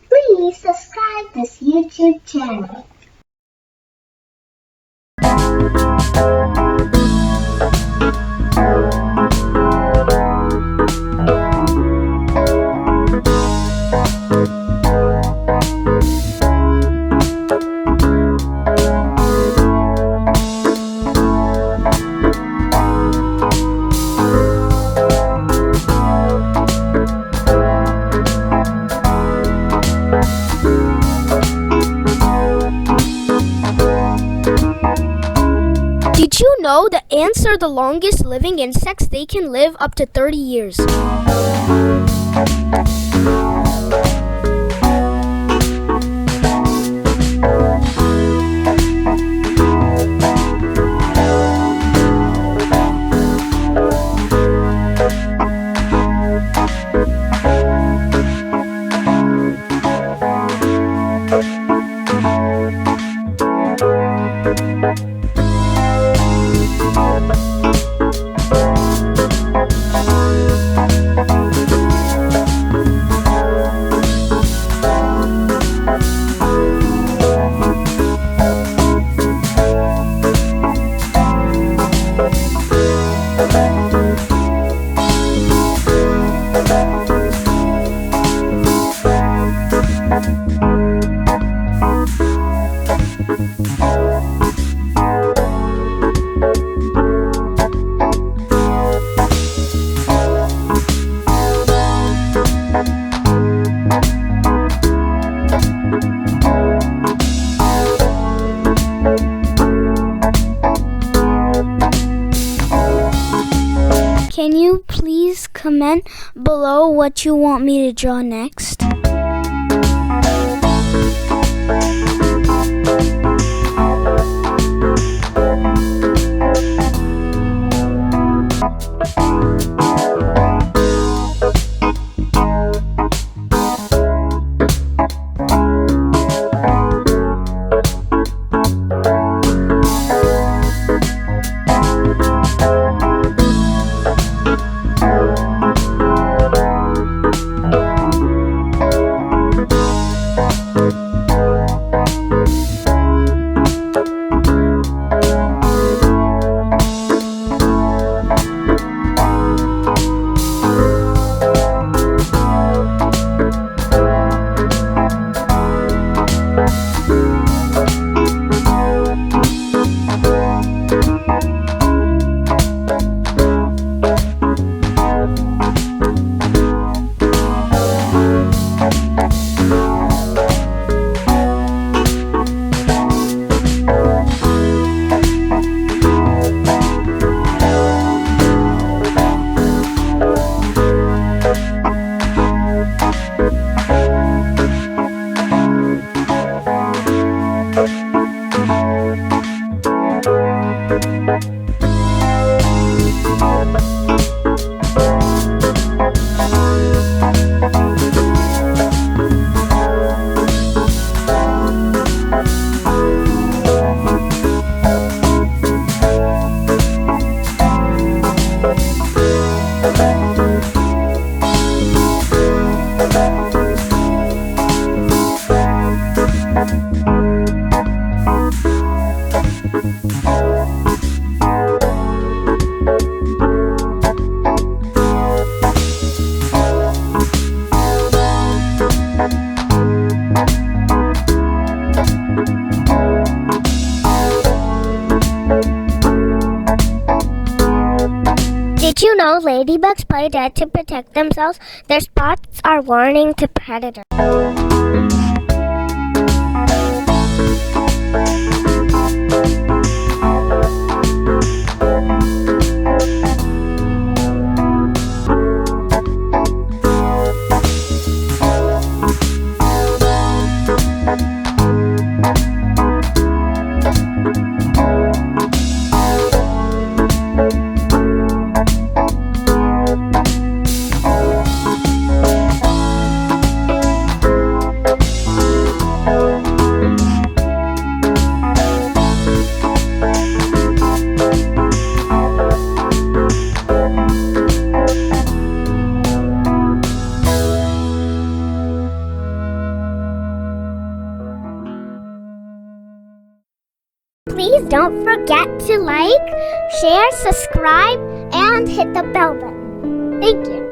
Please subscribe this YouTube channel. Did you know that ants are the longest living insects? They can live up to 30 years. Can you please comment below what you want me to draw next? Did you know ladybugs play dead to protect themselves? Their spots are warning to predators. please don't forget to like, share, subscribe, and hit the bell button. Thank you.